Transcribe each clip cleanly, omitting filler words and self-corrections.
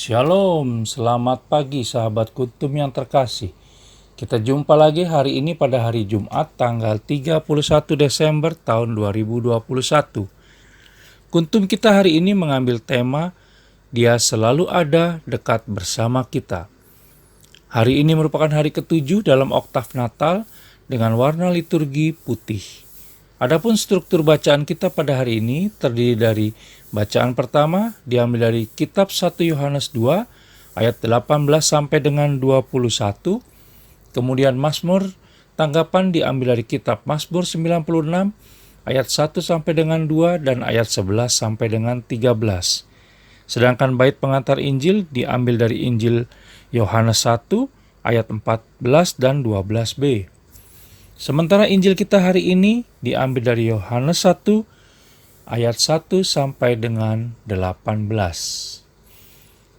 Shalom, selamat pagi sahabat Kuntum yang terkasih. Kita jumpa lagi hari ini pada hari Jumat tanggal 31 Desember tahun 2021. Kuntum kita hari ini mengambil tema Dia selalu ada dekat bersama kita. Hari ini merupakan hari ke-7 dalam oktav Natal dengan warna liturgi putih. Adapun struktur bacaan kita pada hari ini terdiri dari bacaan pertama diambil dari kitab 1 Yohanes 2 ayat 18 sampai dengan 21. Kemudian Mazmur tanggapan diambil dari kitab Mazmur 96 ayat 1 sampai dengan 2 dan ayat 11 sampai dengan 13. Sedangkan bait pengantar Injil diambil dari Injil Yohanes 1 ayat 14 dan 12b. Sementara Injil kita hari ini diambil dari Yohanes 1 ayat 1 sampai dengan 18.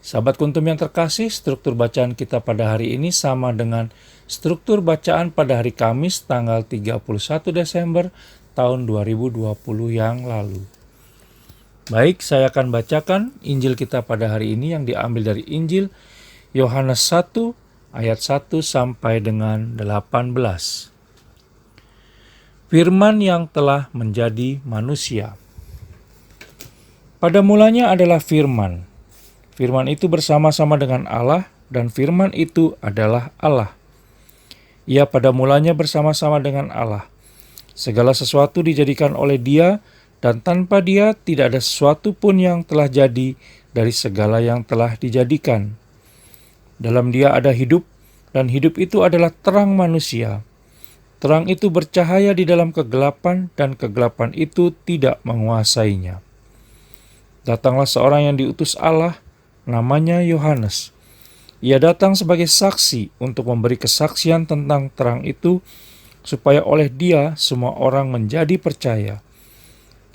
Sahabat Kuntum yang terkasih, struktur bacaan kita pada hari ini sama dengan struktur bacaan pada hari Kamis tanggal 31 Desember tahun 2020 yang lalu. Baik, saya akan bacakan Injil kita pada hari ini yang diambil dari Injil Yohanes 1 ayat 1 sampai dengan 18. Firman yang telah menjadi manusia. Pada mulanya adalah Firman. Firman itu bersama-sama dengan Allah, dan Firman itu adalah Allah. Ia pada mulanya bersama-sama dengan Allah. Segala sesuatu dijadikan oleh Dia, dan tanpa Dia tidak ada sesuatu pun yang telah jadi dari segala yang telah dijadikan. Dalam Dia ada hidup, dan hidup itu adalah terang manusia. Terang itu bercahaya di dalam kegelapan, dan kegelapan itu tidak menguasainya. Datanglah seorang yang diutus Allah, namanya Yohanes. Ia datang sebagai saksi untuk memberi kesaksian tentang terang itu, supaya oleh dia semua orang menjadi percaya.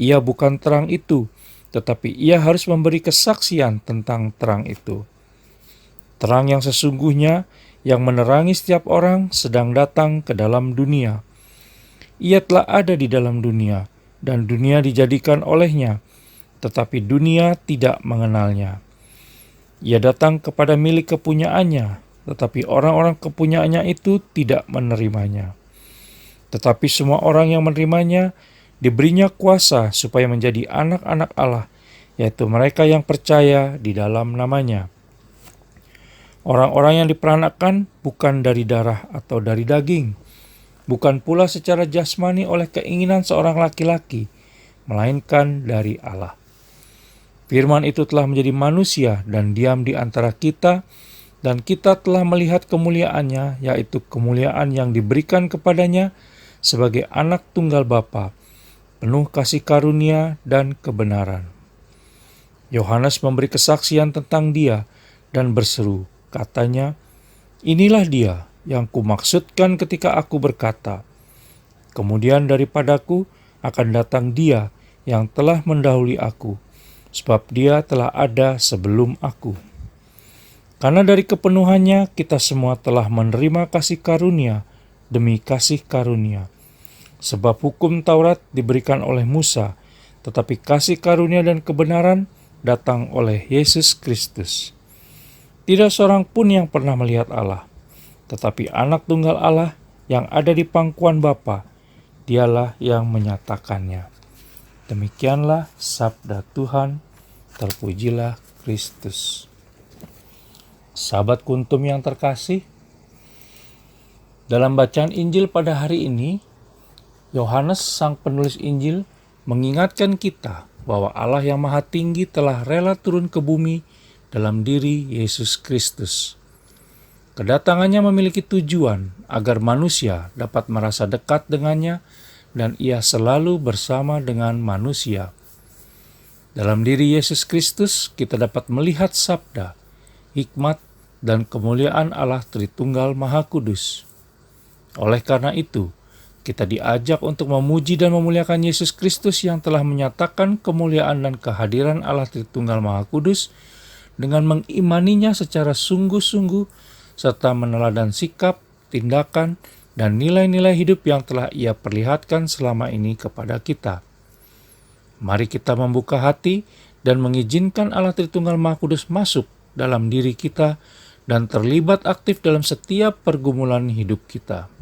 Ia bukan terang itu, tetapi ia harus memberi kesaksian tentang terang itu. Terang yang sesungguhnya yang menerangi setiap orang sedang datang ke dalam dunia. Ia telah ada di dalam dunia, dan dunia dijadikan olehnya, tetapi dunia tidak mengenalnya. Ia datang kepada milik kepunyaannya, tetapi orang-orang kepunyaannya itu tidak menerimanya. Tetapi semua orang yang menerimanya, diberinya kuasa supaya menjadi anak-anak Allah, yaitu mereka yang percaya di dalam namanya. Orang-orang yang diperanakan bukan dari darah atau dari daging, bukan pula secara jasmani oleh keinginan seorang laki-laki, melainkan dari Allah. Firman itu telah menjadi manusia dan diam di antara kita, dan kita telah melihat kemuliaannya, yaitu kemuliaan yang diberikan kepadanya sebagai anak tunggal Bapa, penuh kasih karunia dan kebenaran. Yohanes memberi kesaksian tentang Dia dan berseru, katanya, "Inilah Dia yang kumaksudkan ketika aku berkata, kemudian daripadaku akan datang Dia yang telah mendahului aku, sebab Dia telah ada sebelum aku." Karena dari kepenuhannya kita semua telah menerima kasih karunia demi kasih karunia. Sebab hukum Taurat diberikan oleh Musa, tetapi kasih karunia dan kebenaran datang oleh Yesus Kristus. Tidak seorang pun yang pernah melihat Allah, tetapi anak tunggal Allah yang ada di pangkuan Bapa, Dialah yang menyatakannya. Demikianlah sabda Tuhan, terpujilah Kristus. Sahabat Kuntum yang terkasih, dalam bacaan Injil pada hari ini, Yohanes sang penulis Injil mengingatkan kita bahwa Allah yang Maha Tinggi telah rela turun ke bumi dalam diri Yesus Kristus. Kedatangannya memiliki tujuan agar manusia dapat merasa dekat dengannya dan ia selalu bersama dengan manusia. Dalam diri Yesus Kristus kita dapat melihat sabda, hikmat, dan kemuliaan Allah Tritunggal Maha Kudus. Oleh karena itu, kita diajak untuk memuji dan memuliakan Yesus Kristus yang telah menyatakan kemuliaan dan kehadiran Allah Tritunggal Maha Kudus dengan mengimaninya secara sungguh-sungguh serta meneladan sikap, tindakan, dan nilai-nilai hidup yang telah Ia perlihatkan selama ini kepada kita. Mari kita membuka hati dan mengizinkan Allah Tritunggal Maha Kudus masuk dalam diri kita dan terlibat aktif dalam setiap pergumulan hidup kita,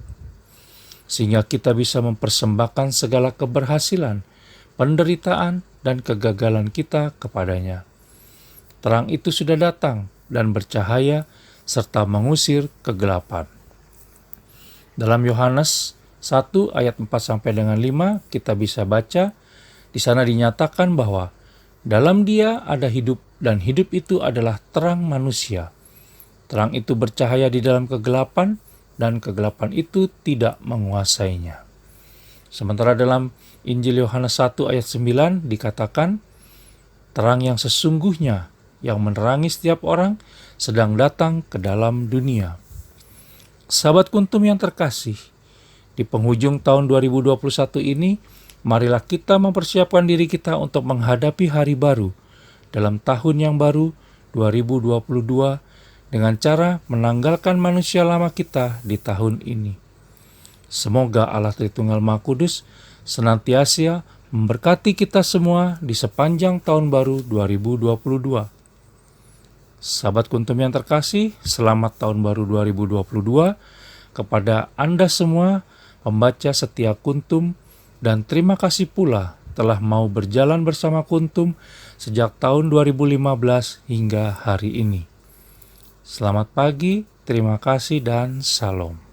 sehingga kita bisa mempersembahkan segala keberhasilan, penderitaan, dan kegagalan kita kepadanya. Terang itu sudah datang dan bercahaya serta mengusir kegelapan. Dalam Yohanes 1 ayat 4 sampai dengan 5 kita bisa baca, di sana dinyatakan bahwa dalam Dia ada hidup dan hidup itu adalah terang manusia. Terang itu bercahaya di dalam kegelapan dan kegelapan itu tidak menguasainya. Sementara dalam Injil Yohanes 1 ayat 9 dikatakan, terang yang sesungguhnya yang menerangi setiap orang sedang datang ke dalam dunia. Sahabat Kuntum yang terkasih, di penghujung tahun 2021 ini, marilah kita mempersiapkan diri kita untuk menghadapi hari baru dalam tahun yang baru 2022 dengan cara menanggalkan manusia lama kita di tahun ini. Semoga Allah Tritunggal Maha Kudus senantiasa memberkati kita semua di sepanjang tahun baru 2022. Sahabat Kuntum yang terkasih, selamat tahun baru 2022 kepada Anda semua pembaca setia Kuntum, dan terima kasih pula telah mau berjalan bersama Kuntum sejak tahun 2015 hingga hari ini. Selamat pagi, terima kasih dan salam.